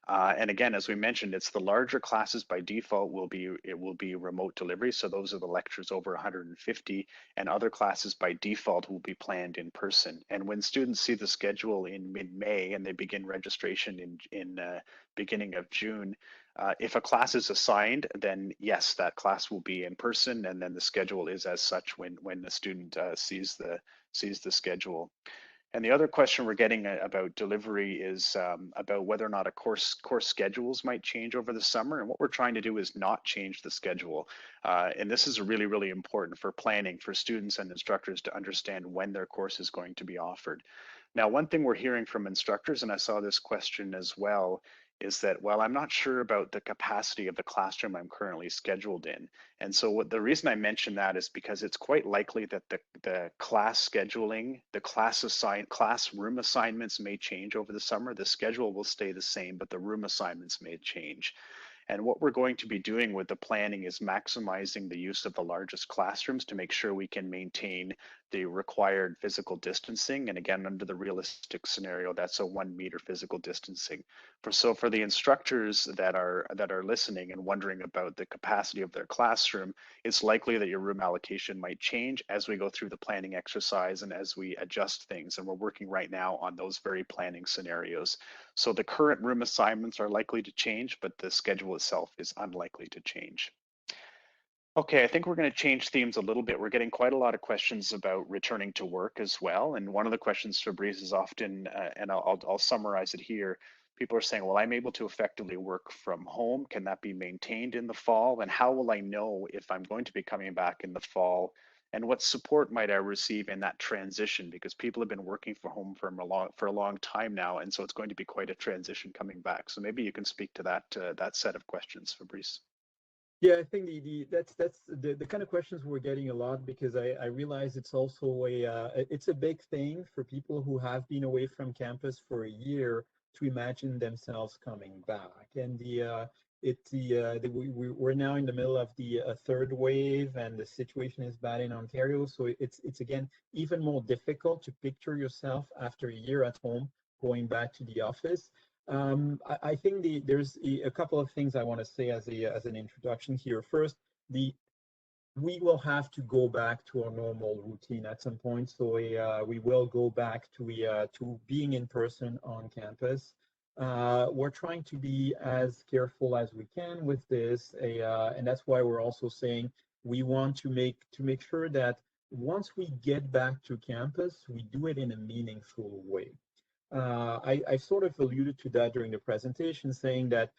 [SPEAKER 1] And again, as we mentioned, it's the larger classes by default will be remote delivery. So those are the lectures over 150, and other classes by default will be planned in person. And when students see the schedule in mid-May and they begin registration in beginning of June, if a class is assigned, then yes, that class will be in person, and then the schedule is as such when the student sees the schedule. And the other question we're getting about delivery is about whether or not a course schedules might change over the summer. And what we're trying to do is not change the schedule. And this is really, really important for planning for students and instructors to understand when their course is going to be offered. Now, one thing we're hearing from instructors, and I saw this question as well, is that, well, I'm not sure about the capacity of the classroom I'm currently scheduled in. And so the reason I mention that is because it's quite likely that the class scheduling, the classroom assignments may change over the summer. The schedule will stay the same, but the room assignments may change. And what we're going to be doing with the planning is maximizing the use of the largest classrooms to make sure we can maintain the required physical distancing. And again, under the realistic scenario, that's a 1 meter physical distancing. So for the instructors that are listening and wondering about the capacity of their classroom, it's likely that your room allocation might change as we go through the planning exercise and as we adjust things. And we're working right now on those very planning scenarios. So the current room assignments are likely to change, but the schedule itself is unlikely to change. Okay, I think we're going to change themes a little bit. We're getting quite a lot of questions about returning to work as well. And one of the questions, Fabrice, is often, and I'll summarize it here. People are saying, well, I'm able to effectively work from home. Can that be maintained in the fall? And how will I know if I'm going to be coming back in the fall? And what support might I receive in that transition? Because people have been working from home for a long time now, and so it's going to be quite a transition coming back. So maybe you can speak to that set of questions, Fabrice.
[SPEAKER 2] Yeah, I think that's the kind of questions we're getting a lot, because I realize it's also it's a big thing for people who have been away from campus for a year to imagine themselves coming back. And we're now in the middle of the third wave, and the situation is bad in Ontario. So it's again even more difficult to picture yourself after a year at home going back to the office. I think there's a couple of things I want to say as an introduction here. First, we will have to go back to our normal routine at some point. So we will go back to being in person on campus. We're trying to be as careful as we can with this, and that's why we're also saying we want to make sure that once we get back to campus, we do it in a meaningful way. I sort of alluded to that during the presentation, saying that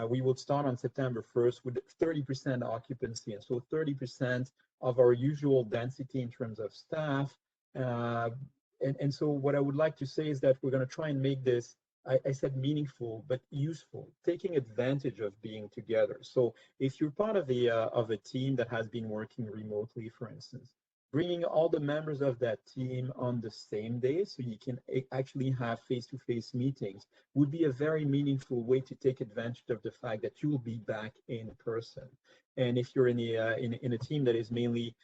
[SPEAKER 2] we would start on September 1st with 30% occupancy, and so 30% of our usual density in terms of staff. And so what I would like to say is that we're going to try and make this, I said meaningful, but useful, taking advantage of being together. So if you're part of a team that has been working remotely, for instance, bringing all the members of that team on the same day so you can actually have face-to-face meetings would be a very meaningful way to take advantage of the fact that you will be back in person. And if you're in a team that is mainly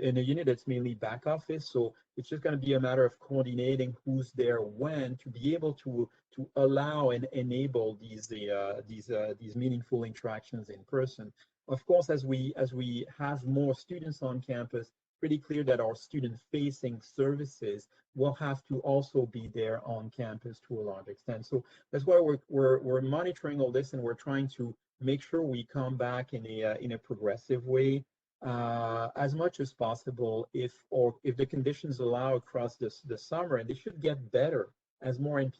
[SPEAKER 2] in a unit that's mainly back office, so it's just going to be a matter of coordinating who's there when to be able to allow and enable these meaningful interactions in person. Of course, as we have more students on campus, pretty clear that our student-facing services will have to also be there on campus to a large extent. So that's why we're monitoring all this, and we're trying to make sure we come back in a progressive way as much as possible. If the conditions allow across the summer, and they should get better as more and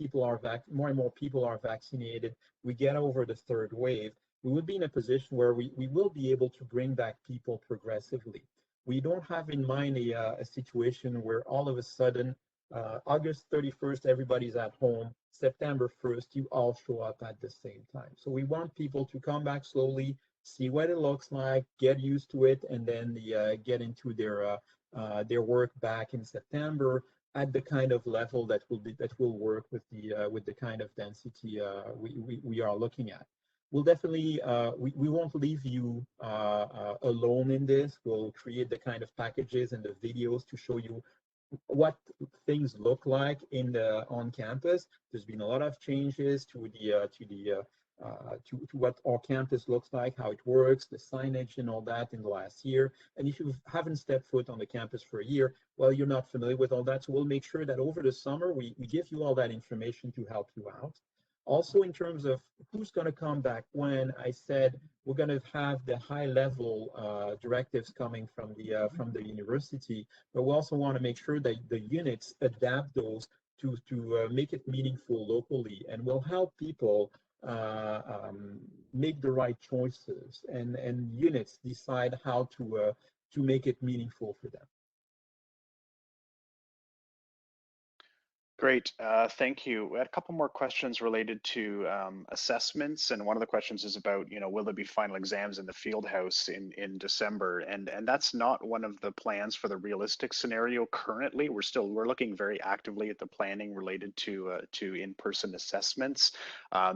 [SPEAKER 2] more people are vaccinated, we get over the third wave, we would be in a position where we will be able to bring back people progressively. We don't have in mind a situation where all of a sudden, August 31st, everybody's at home. September 1st, you all show up at the same time. So we want people to come back slowly, see what it looks like, get used to it, and then get into their work back in September at the kind of level that will work with the kind of density we are looking at. We'll definitely, we won't leave you alone in this. We'll create the kind of packages and the videos to show you what things look like on campus. There's been a lot of changes to what our campus looks like, how it works, the signage and all that in the last year. And if you haven't stepped foot on the campus for a year, well, you're not familiar with all that. So we'll make sure that over the summer, we give you all that information to help you out. Also, in terms of who's going to come back when, I said we're going to have the high-level directives coming from the university, but we also want to make sure that the units adapt those to make it meaningful locally, and will help people make the right choices, and units decide how to make it meaningful for them.
[SPEAKER 1] Great, thank you. We had a couple more questions related to assessments, and one of the questions is about, will there be final exams in the field house in December? And that's not one of the plans for the realistic scenario currently. We're looking very actively at the planning related to in-person assessments.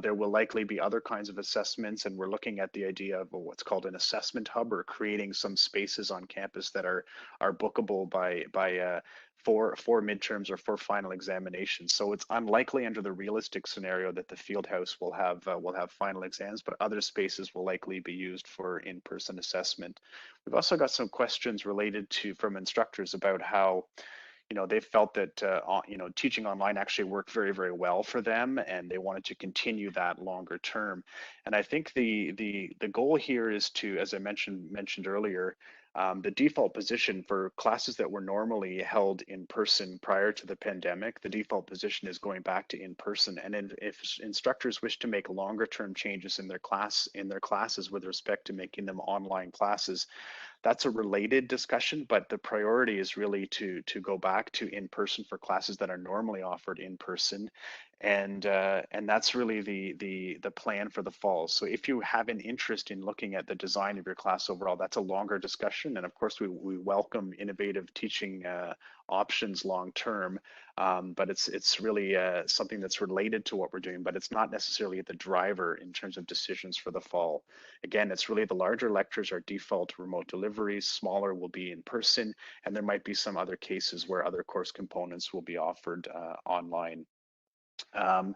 [SPEAKER 1] There will likely be other kinds of assessments, and we're looking at the idea of what's called an assessment hub, or creating some spaces on campus that are bookable by for midterms or for final examinations. So it's unlikely under the realistic scenario that the field house will have final exams, but other spaces will likely be used for in-person assessment. We've also got some questions related to from instructors about how they felt that teaching online actually worked very, very well for them, and they wanted to continue that longer term. And I think the goal here is to, as I mentioned earlier, the default position for classes that were normally held in person prior to the pandemic, the default position is going back to in person. And if instructors wish to make longer term changes in their classes with respect to making them online classes, that's a related discussion, but the priority is really to go back to in person for classes that are normally offered in person, and that's really the plan for the fall. So if you have an interest in looking at the design of your class overall, that's a longer discussion, and of course we welcome innovative teaching options long term. But it's really something that's related to what we're doing, but it's not necessarily the driver in terms of decisions for the fall. Again, it's really the larger lectures are default remote deliveries, smaller will be in person, and there might be some other cases where other course components will be offered online. Um,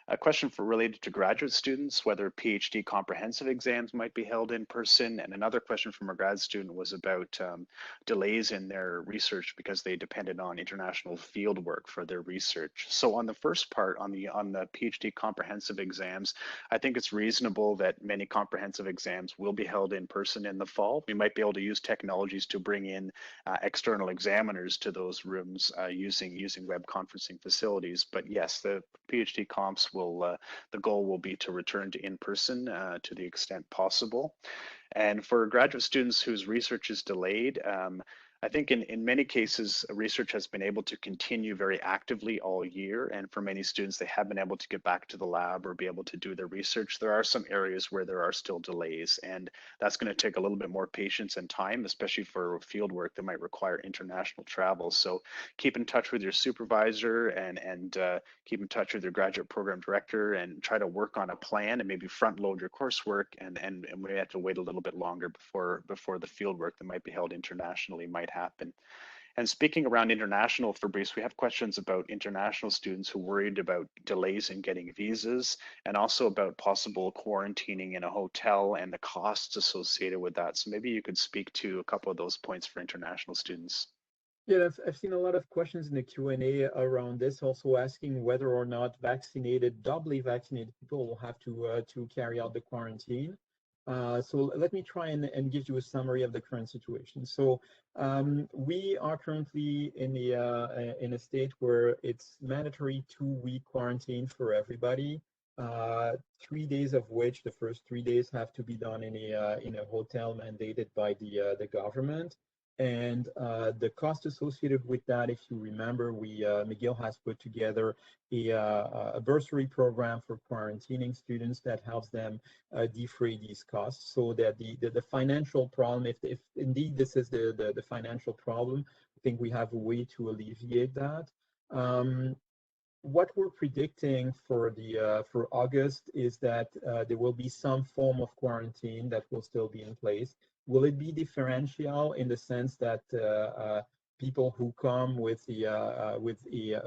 [SPEAKER 1] a question for related to graduate students, whether PhD comprehensive exams might be held in person. And another question from a grad student was about delays in their research because they depended on international field work for their research. So on the first part, on the PhD comprehensive exams, I think it's reasonable that many comprehensive exams will be held in person in the fall. We might be able to use technologies to bring in external examiners to those rooms using web conferencing facilities. But yes, the PhD comps will, the goal will be to return to in-person to the extent possible. And for graduate students whose research is delayed, I think in many cases, research has been able to continue very actively all year. And for many students, they have been able to get back to the lab or be able to do their research. There are some areas where there are still delays, and that's going to take a little bit more patience and time, especially for field work that might require international travel. So keep in touch with your supervisor and keep in touch with your graduate program director and try to work on a plan and maybe front load your coursework, and we have to wait a little bit longer before the field work that might be held internationally might happen. And speaking around international, Fabrice, we have questions about international students who worried about delays in getting visas and also about possible quarantining in a hotel and the costs associated with that. So maybe you could speak to a couple of those points for international students.
[SPEAKER 2] Yeah, I've seen a lot of questions in the Q&A around this, also asking whether or not vaccinated, doubly vaccinated people will have to carry out the quarantine. So let me try and give you a summary of the current situation. So we are currently in a state where it's mandatory 2-week quarantine for everybody. 3 days of which the first 3 days have to be done in a hotel mandated by the government. And the cost associated with that, if you remember, McGill has put together a bursary program for quarantining students that helps them defray these costs, so that the financial problem, if indeed this is the financial problem, I think we have a way to alleviate that. What we're predicting for August is that there will be some form of quarantine that will still be in place. Will it be differential in the sense that people who come with a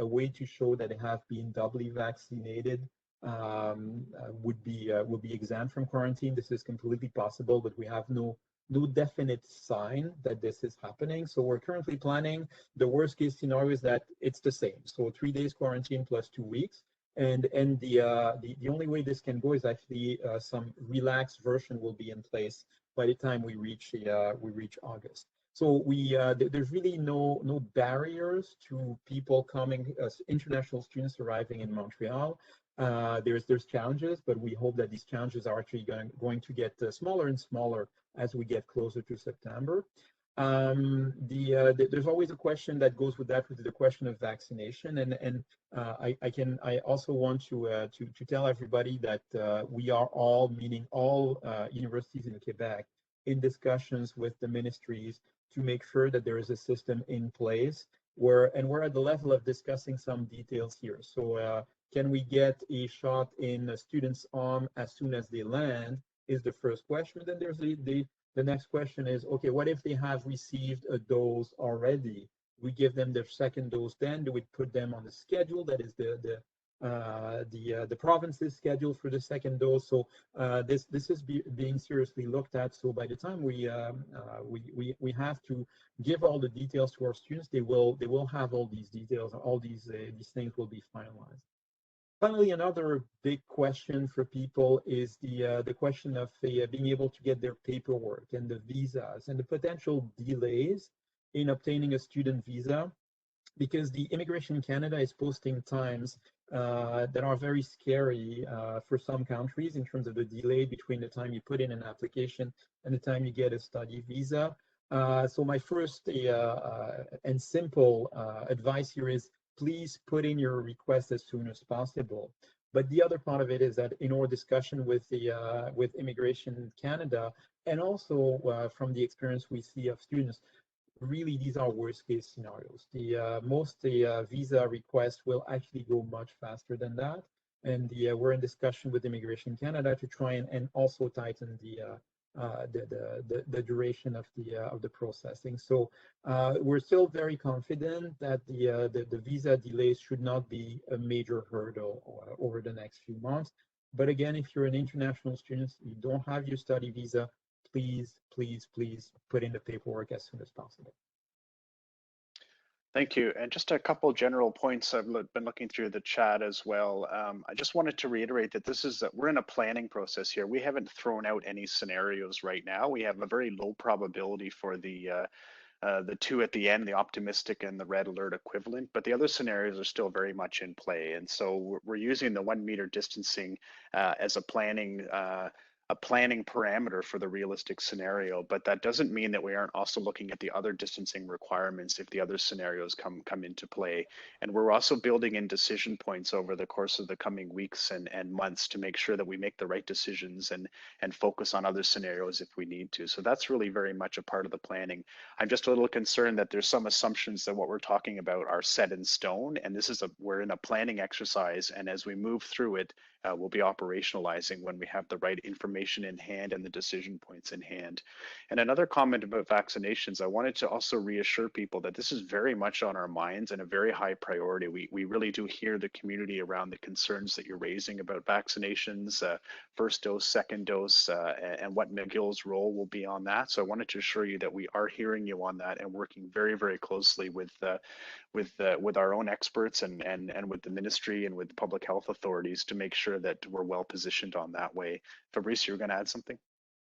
[SPEAKER 2] way to show that they have been doubly vaccinated would be exempt from quarantine? This is completely possible, but we have no definite sign that this is happening. So we're currently planning the worst case scenario is that it's the same. So 3 days quarantine plus 2 weeks. And the only way this can go is actually some relaxed version will be in place by the time we reach August. So there's really no barriers to people coming, international students arriving in Montreal. There's challenges, but we hope that these challenges are actually going to get smaller and smaller as we get closer to September. There's always a question that goes with that, with the question of vaccination, and I also want to tell everybody that we are all, meaning all universities in Quebec, in discussions with the ministries to make sure that there is a system in place we're at the level of discussing some details here. So can we get a shot in a student's arm as soon as they land is the first question. Then there's the next question is, okay, what if they have received a dose already? We give them their second dose, then do we put them on the schedule that is the province's schedule for the second dose? So this is being seriously looked at. So by the time we have to give all the details to our students, they will have all these details, all these things will be finalized. Finally, another big question for people is the question of being able to get their paperwork and the visas and the potential delays in obtaining a student visa, because the Immigration Canada is posting times that are very scary for some countries in terms of the delay between the time you put in an application and the time you get a study visa. So my first and simple advice here is please put in your request as soon as possible. But the other part of it is that in our discussion with the with Immigration Canada, and also from the experience we see of students, really these are worst case scenarios. The most visa requests will actually go much faster than that. And we're in discussion with Immigration Canada to try and also tighten the duration of the processing. So we're still very confident that the visa delays should not be a major hurdle over the next few months. But again, if you're an international student, you don't have your study visa, please, please, please put in the paperwork as soon as possible.
[SPEAKER 1] Thank you. And just a couple general points. I've been looking through the chat as well. I just wanted to reiterate that we're in a planning process here. We haven't thrown out any scenarios right now. We have a very low probability for the two at the end, the optimistic and the red alert equivalent, but the other scenarios are still very much in play. And so we're using the 1 meter distancing as a planning parameter for the realistic scenario, but that doesn't mean that we aren't also looking at the other distancing requirements if the other scenarios come into play. And we're also building in decision points over the course of the coming weeks and months to make sure that we make the right decisions and focus on other scenarios if we need to. So that's really very much a part of the planning. I'm just a little concerned that there's some assumptions that what we're talking about are set in stone, and we're in a planning exercise, and as we move through it, we'll be operationalizing when we have the right information in hand and the decision points in hand. And another comment about vaccinations, I wanted to also reassure people that this is very much on our minds and a very high priority. We really do hear the community around the concerns that you're raising about vaccinations, first dose, second dose, and what McGill's role will be on that. So I wanted to assure you that we are hearing you on that and working very, very closely with our own experts and with the ministry and with public health authorities to make sure that we're well positioned on that way. Fabrice, you're going to add something?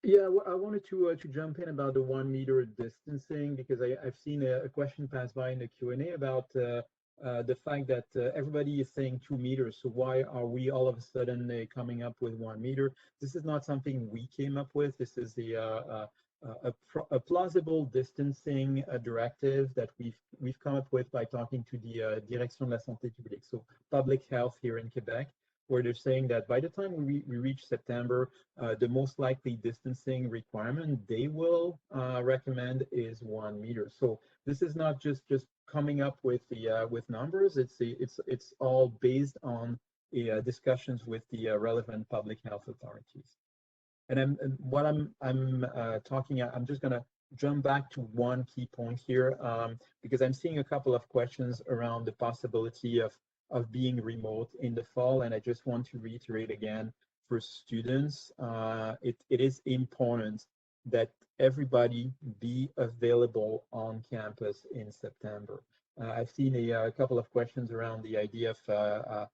[SPEAKER 2] Yeah, well, I wanted to jump in about the 1 meter distancing, because I've seen a question pass by in the Q&A about the fact that everybody is saying 2 meters. So why are we all of a sudden coming up with 1 meter? This is not something we came up with. This is a plausible distancing directive that we've come up with by talking to the Direction de la Santé publique, so public health here in Quebec, where they're saying that by the time we reach September, the most likely distancing requirement they will recommend is 1 meter. So this is not just coming up with numbers. It's all based on discussions with the relevant public health authorities. And I'm just going to jump back to one key point here, because I'm seeing a couple of questions around the possibility of being remote in the fall. And I just want to reiterate again, for students, it is important that everybody be available on campus in September. I've seen a couple of questions around the idea of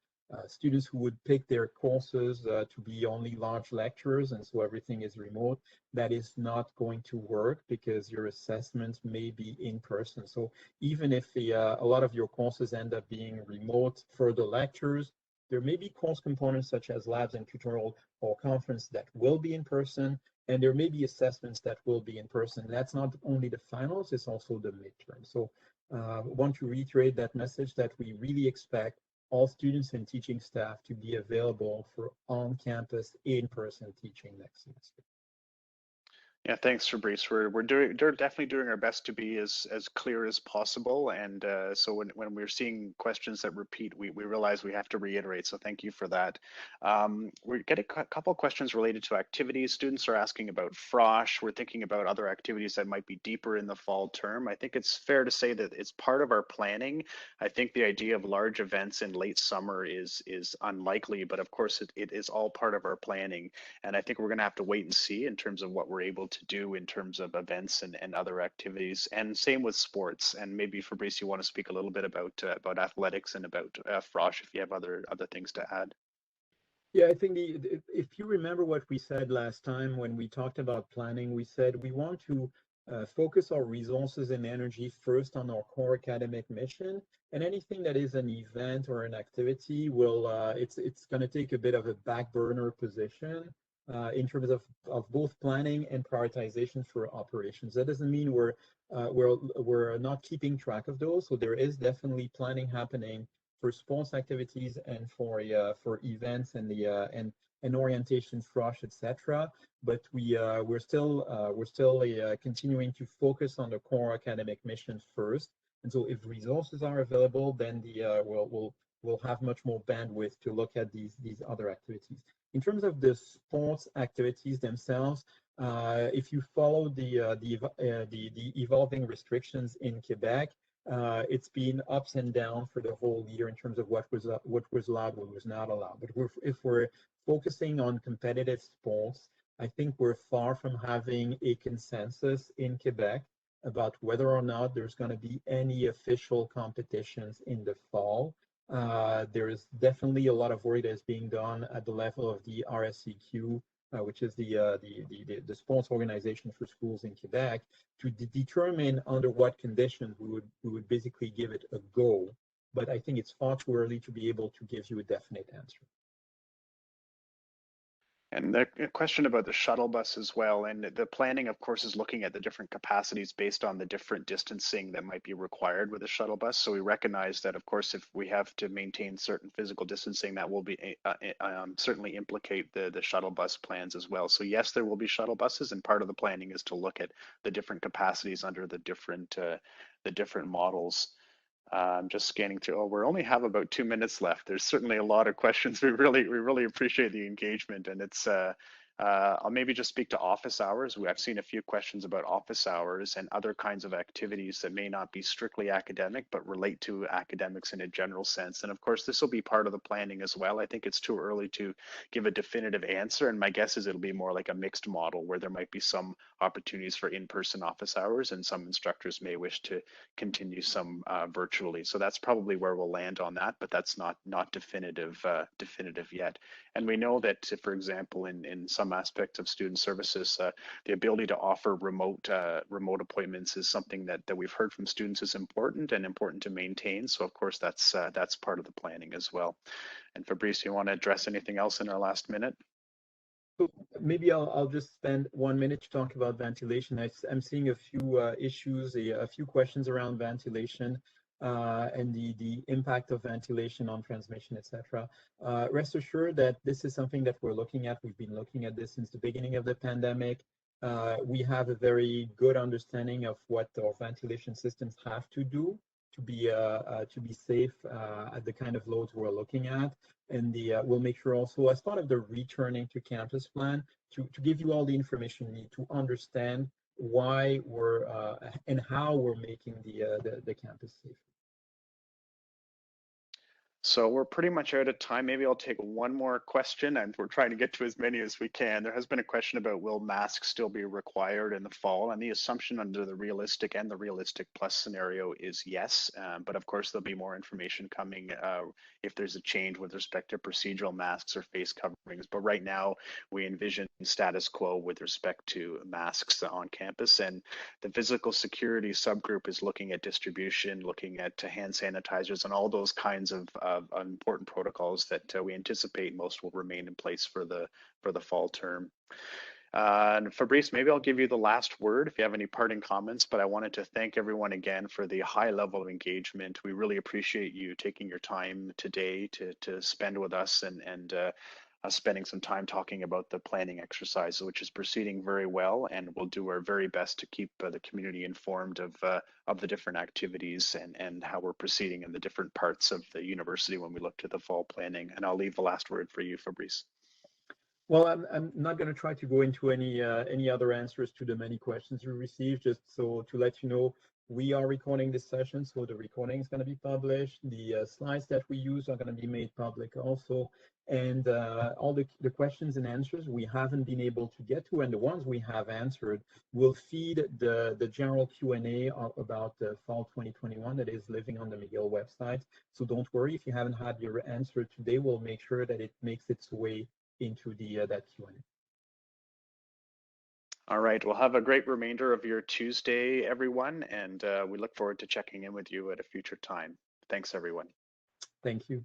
[SPEAKER 2] students who would pick their courses to be only large lectures, and so everything is remote. That is not going to work because your assessments may be in person. So even if a lot of your courses end up being remote for the lectures, there may be course components such as labs and tutorial or conference that will be in person, and there may be assessments that will be in person. That's not only the finals, it's also the midterm. So I want to reiterate that message that we really expect all students and teaching staff to be available for on-campus, in-person teaching next semester.
[SPEAKER 1] Yeah, thanks, Fabrice. We're definitely doing our best to be as clear as possible, and so when we're seeing questions that repeat, we realize we have to reiterate. So thank you for that. We're getting a couple of questions related to activities. Students are asking about frosh. We're thinking about other activities that might be deeper in the fall term. I think it's fair to say that it's part of our planning. I think the idea of large events in late summer is unlikely, but of course it is all part of our planning. And I think we're going to have to wait and see in terms of what we're able to do in terms of events and other activities, and same with sports. And maybe Fabrice, you want to speak a little bit about athletics and about frosh if you have other things to add.
[SPEAKER 2] Yeah, I think if you remember what we said last time when we talked about planning, we said we want to focus our resources and energy first on our core academic mission, and anything that is an event or an activity will it's going to take a bit of a back burner position in terms of both planning and prioritization for operations. That doesn't mean we're not keeping track of those. So there is definitely planning happening for sports activities and for events and and orientation, frosh, etc. But we're still continuing to focus on the core academic mission first. And so if resources are available, then we'll have much more bandwidth to look at these other activities. In terms of the sports activities themselves, if you follow the evolving restrictions in Quebec, it's been ups and downs for the whole year in terms of what was allowed, what was not allowed. But if we're focusing on competitive sports, I think we're far from having a consensus in Quebec about whether or not there's going to be any official competitions in the fall. There is definitely a lot of work that is being done at the level of the RSCQ, which is the sports organization for schools in Quebec, to determine under what conditions we would basically give it a go. But I think it's far too early to be able to give you a definite answer.
[SPEAKER 1] And the question about the shuttle bus as well, and the planning, of course, is looking at the different capacities based on the different distancing that might be required with a shuttle bus. So we recognize that, of course, if we have to maintain certain physical distancing, that will be certainly implicate the shuttle bus plans as well. So yes, there will be shuttle buses, and part of the planning is to look at the different capacities under the different models. I'm just scanning through. Oh, we only have about 2 minutes left. There's certainly a lot of questions. We really appreciate the engagement, and it's I'll maybe just speak to office hours. I've seen a few questions about office hours and other kinds of activities that may not be strictly academic, but relate to academics in a general sense. And of course, this will be part of the planning as well. I think it's too early to give a definitive answer, and my guess is it'll be more like a mixed model where there might be some opportunities for in-person office hours, and some instructors may wish to continue some virtually. So that's probably where we'll land on that, but that's not definitive yet. And we know that, for example, in some aspects of student services, the ability to offer remote appointments is something that we've heard from students is important to maintain. So of course that's part of the planning as well. And Fabrice, you want to address anything else in our last minute?
[SPEAKER 2] So maybe I'll just spend 1 minute to talk about ventilation. I'm seeing a few issues, a few questions around ventilation and the impact of ventilation on transmission, etc. Rest assured that this is something that we're looking at. We've been looking at this since the beginning of the pandemic. We have a very good understanding of what our ventilation systems have to do to be safe at the kind of loads we're looking at. And we'll make sure also, as part of the returning to campus plan, to give you all the information you need to understand why we're and how we're making the campus safe.
[SPEAKER 1] So we're pretty much out of time. Maybe I'll take one more question, and we're trying to get to as many as we can. There has been a question about will masks still be required in the fall, and the assumption under the realistic and the realistic plus scenario is yes, but of course there'll be more information coming if there's a change with respect to procedural masks or face coverings. But right now we envision status quo with respect to masks on campus, and the physical security subgroup is looking at distribution, looking at hand sanitizers and all those kinds of important protocols that we anticipate most will remain in place for the fall term. And Fabrice, maybe I'll give you the last word if you have any parting comments, but I wanted to thank everyone again for the high level of engagement. We really appreciate you taking your time today to spend with us and spending some time talking about the planning exercise, which is proceeding very well, and we'll do our very best to keep the community informed of the different activities and how we're proceeding in the different parts of the university when we look to the fall planning. And I'll leave the last word for you, Fabrice.
[SPEAKER 2] Well, I'm not going to try to go into any other answers to the many questions we received. Just so to let you know, we are recording this session, so the recording is going to be published. The slides that we use are going to be made public also. And all the questions and answers we haven't been able to get to, and the ones we have answered, will feed the general Q&A about the fall 2021 that is living on the McGill website. So don't worry if you haven't had your answer today. We'll make sure that it makes its way into that Q&A.
[SPEAKER 1] All right, well, have a great remainder of your Tuesday, everyone, and we look forward to checking in with you at a future time. Thanks, everyone.
[SPEAKER 2] Thank you.